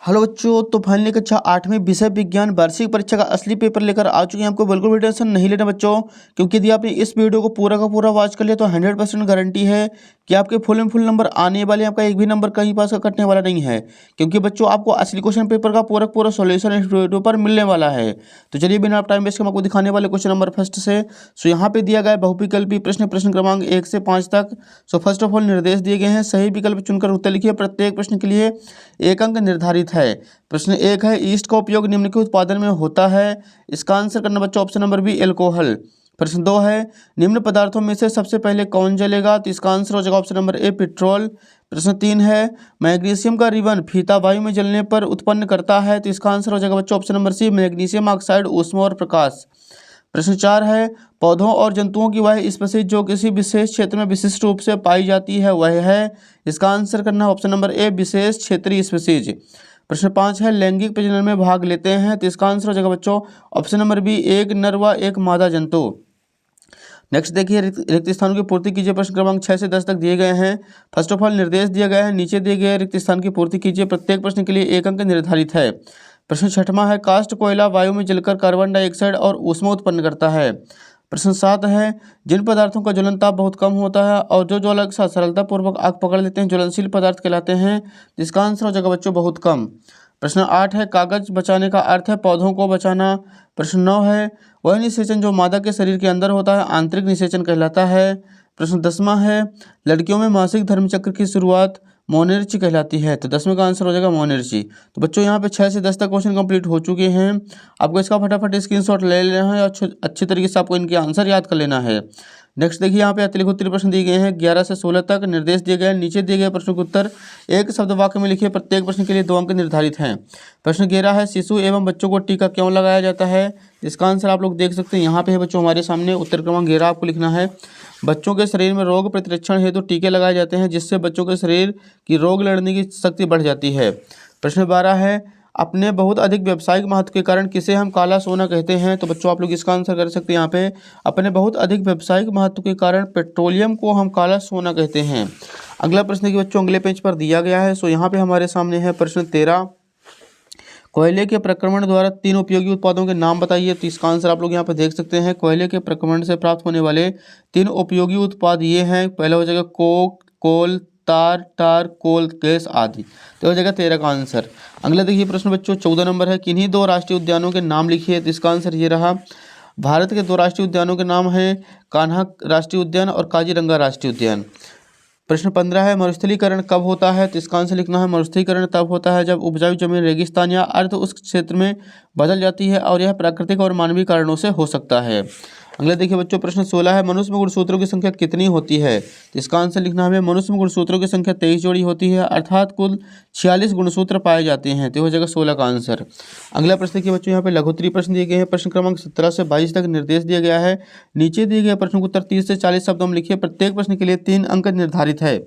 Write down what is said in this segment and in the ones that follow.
Hello बच्चों, तो finally कक्षा 8वीं विषय विज्ञान वार्षिक परीक्षा का असली पेपर लेकर आ चुके हैं। आपको बिल्कुल भी टेंशन नहीं लेना बच्चों, क्योंकि यदि आपने इस वीडियो को पूरा का पूरा वॉच कर लिया तो 100% गारंटी है कि आपके फुल एंड फुल नंबर आने वाले हैं। आपका एक भी नंबर कहीं पास का कटने वाला नहीं है, क्योंकि बच्चों आपको असली क्वेश्चन पेपर का पूरा सोल्यूशन इस वीडियो पर मिलने वाला है। तो चलिए बिना टाइम वेस्ट के हम आपको दिखाने वाले क्वेश्चन नंबर फर्स्ट से। सो यहाँ पे दिया गया है बहुविकल्पी प्रश्न क्रमांक 1 से 5 तक। सो फर्स्ट ऑफ ऑल निर्देश दिए गए हैं, सही विकल्प चुनकर उत्तर लिखिए। प्रत्येक प्रश्न के लिए 1 अंक निर्धारित है। प्रश्न 1 है, ईस्ट का उपयोग निम्न के उत्पादन में होता है। इसका आंसर करना बच्चों ऑप्शन नंबर बी एल्कोहल। प्रश्न 2 है, निम्न पदार्थों में से सबसे पहले कौन जलेगा? तो इसका आंसर हो जाएगा ऑप्शन नंबर ए पेट्रोल। प्रश्न 3 है, मैग्नीशियम का रिबन फीता वायु में जलने पर उत्पन्न करता है। तो इसका आंसर हो जाएगा बच्चों option number C magnesium oxide, ऊष्मा और प्रकाश। प्रश्न 4 है, पौधों और जंतुओं की वह स्पीशीज जो किसी विशेष क्षेत्र में विशिष्ट रूप से पाई जाती है वह है। इसका आंसर करना है ऑप्शन नंबर ए विशेष क्षेत्रीय स्पीशीज। प्रश्न 5 है, लैंगिक प्रजनन में भाग लेते हैं। तो इसका आंसर हो जाएगा बच्चों ऑप्शन नंबर बी एक नर व एक मादा जंतु। नेक्स्ट देखिए, रिक्त स्थानों की पूर्ति कीजिए। प्रश्न क्रमांक 6 से 10 तक दिए गए हैं। फर्स्ट ऑफ ऑल निर्देश दिया गया है, नीचे दिए गए रिक्त स्थान की पूर्ति कीजिए। प्रत्येक प्रश्न के लिए 1 अंक निर्धारित है। प्रश्न 6वां है, कास्ट कोयला वायु में जलकर कार्बन डाइऑक्साइड और ऊष्मा उत्पन्न करता है। प्रश्न 7 है, जिन पदार्थों का ज्वलन ताप बहुत कम होता है और जो ज्वलक सरलतापूर्वक आग पकड़ लेते हैं ज्वलनशील पदार्थ कहलाते हैं। इसका आंसर हो जाएगा बच्चों बहुत कम। प्रश्न 8 है, कागज बचाने का अर्थ है पौधों को बचाना। प्रश्न 9 है, वह निषेचन जो मादा के शरीर के अंदर होता है आंतरिक निषेचन कहलाता है। प्रश्न 10वां है, लड़कियों में मासिक धर्मचक्र की शुरुआत मोनेर्ची कहलाती है। तो 10वें का आंसर हो जाएगा मोनेर्ची। तो बच्चों यहाँ पे 6 से 10 तक क्वेश्चन कंप्लीट हो चुके हैं। आपको इसका फटाफट स्क्रीनशॉट ले लेना है और अच्छे तरीके से आपको इनके आंसर याद कर लेना है। नेक्स्ट देखिए, यहाँ पे अतिरिक्त उत्तरीय प्रश्न दिए गए हैं 11 से 16 तक। निर्देश दिए गए हैं, नीचे दिए गए प्रश्नों के उत्तर एक शब्द वाक्य में लिखिए। प्रत्येक प्रश्न के लिए 2 अंक निर्धारित हैं। प्रश्न 11 है, शिशु एवं बच्चों को टीका क्यों लगाया जाता है? इसका आंसर आप लोग देख सकते हैं यहाँ पे है बच्चों हमारे सामने। उत्तर क्रमांक 11 आपको लिखना है। बच्चों के शरीर में रोग प्रतिरक्षण हेतु टीके लगाए जाते हैं, जिससे बच्चों के शरीर की रोग लड़ने की शक्ति बढ़ जाती है। प्रश्न 12 है, अपने बहुत अधिक व्यावसायिक महत्व के कारण किसे हम काला सोना कहते हैं? तो बच्चों आप लोग इसका आंसर कर सकते हैं यहाँ पे, अपने बहुत अधिक व्यावसायिक महत्व के कारण पेट्रोलियम को हम काला सोना कहते हैं। अगला प्रश्न देखिए बच्चों, अगले पेज पर दिया गया है। सो यहाँ पे हमारे सामने है प्रश्न 13, कोयले के प्रक्रमण द्वारा 3 उपयोगी उत्पादों के नाम बताइए। तो इसका आंसर आप लोग यहाँ पर देख सकते हैं। कोयले के प्रक्रमण से प्राप्त होने वाले 3 उपयोगी उत्पाद ये हैं। पहला हो जाएगा कोक, कोल, टार कोल गैस आदि। तो हो जाएगा 13 का आंसर। अगला देखिए प्रश्न बच्चों 14 नंबर है, किन्हीं 2 राष्ट्रीय उद्यानों के नाम लिखिए। तो इसका आंसर ये रहा। भारत के 2 राष्ट्रीय उद्यानों के नाम हैं कान्हा राष्ट्रीय उद्यान और काजीरंगा राष्ट्रीय उद्यान। प्रश्न 15 है, मरुस्थलीकरण कब होता है? तो इसका आंसर लिखना है, मरुस्थलीकरण तब होता है जब उपजाऊ जमीन रेगिस्तान या अर्ध उस क्षेत्र में बदल जाती है, और यह प्राकृतिक और मानवीय कारणों से हो सकता है। अगले देखिए बच्चों प्रश्न 16 है, मनुष्य में गुणसूत्रों की संख्या कितनी होती है? तो इसका आंसर लिखना है, मनुष्य में गुणसूत्रों की संख्या 23 जोड़ी होती है, अर्थात कुल 46 गुणसूत्र पाए जाते हैं। तो हो जाएगा 16 का आंसर। अगला प्रश्न देखिए बच्चों, यहाँ पे लघुत्तरीय प्रश्न दिए गए हैं। प्रश्न क्रमांक 17 से 22 तक निर्देश दिया गया है। नीचे दिए गए प्रश्न के उत्तर 30 से 40 शब्दों में लिखिए। प्रत्येक प्रश्न के लिए 3 अंक निर्धारित है।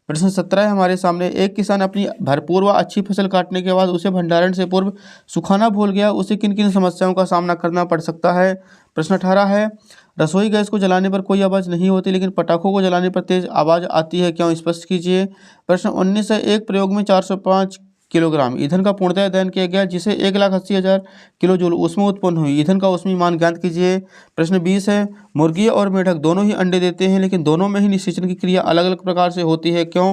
प्रश्न 17 है हमारे सामने, एक किसान अपनी भरपूर व अच्छी फसल काटने के बाद उसे भंडारण से पूर्व सुखाना भूल गया, उसे किन किन समस्याओं का सामना करना पड़ सकता है? प्रश्न 18 है, रसोई गैस को जलाने पर कोई आवाज़ नहीं होती, लेकिन पटाखों को जलाने पर तेज आवाज़ आती है, क्यों? स्पष्ट कीजिए। प्रश्न 19 है, एक प्रयोग में 405 किलोग्राम ईंधन का पूर्णतः दहन किया गया, जिसे 1,80,000 किलो जूल ऊष्मा उत्पन्न हुई। ईंधन का ऊष्मीय मान ज्ञात कीजिए। प्रश्न 20 है, मुर्गी और मेढक दोनों ही अंडे देते हैं, लेकिन दोनों में ही निषेचन की क्रिया अलग अलग प्रकार से होती है, क्यों?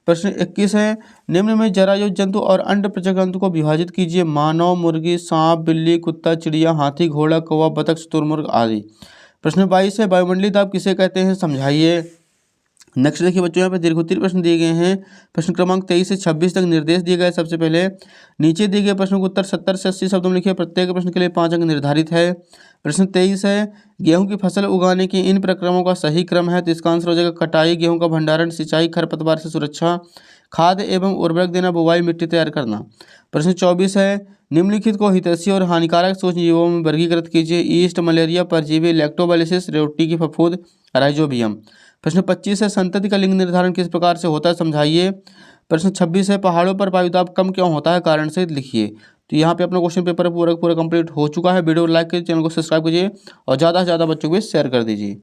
प्रश्न 21 है, निम्न में जरायुज जंतु और अंड प्रजनन को विभाजित कीजिए। मानव, मुर्गी, सांप, बिल्ली, कुत्ता, चिड़िया, हाथी, घोड़ा, कौवा, बतख, शुतुरमुर्ग आदि। प्रश्न 22 है, वायुमंडलीय दाब किसे कहते हैं? समझाइए। नेक्स्ट देखिए बच्चों, यहाँ पे दीर्घोत्तरीय प्रश्न दिए गए हैं। प्रश्न क्रमांक 23 से 26 तक निर्देश दिए गए। सबसे पहले नीचे दिए गए प्रश्नों के उत्तर 70 से 80 शब्दों में लिखिए। प्रत्येक प्रश्न के लिए 5 अंक निर्धारित है। प्रश्न 23 है, गेहूं की फसल उगाने के इन प्रक्रमों का सही क्रम है? तो इसका आंसर हो जाएगा कटाई, गेहूं का भंडारण, सिंचाई, खरपतवार से सुरक्षा, खाद एवं उर्वरक देना, बुवाई, मिट्टी तैयार करना। प्रश्न 24 है, निम्नलिखित को हितैषी और हानिकारक सूक्ष्मजीवों में वर्गीकृत कीजिए। ईस्ट, मलेरिया, परजीवी, लैक्टोबाइलिसिस, रोटी की फफूंद, राइजोबियम। प्रश्न 25 है, संतति का लिंग निर्धारण किस प्रकार से होता है? समझाइए। प्रश्न 26 है, पहाड़ों पर वायुदाब कम क्यों होता है? कारण सहित लिखिए। तो यहाँ पे अपना क्वेश्चन पेपर पूरा कंप्लीट हो चुका है। वीडियो लाइक कीजिए, चैनल को सब्सक्राइब कीजिए और ज़्यादा से ज़्यादा बच्चों को भी शेयर कर दीजिए।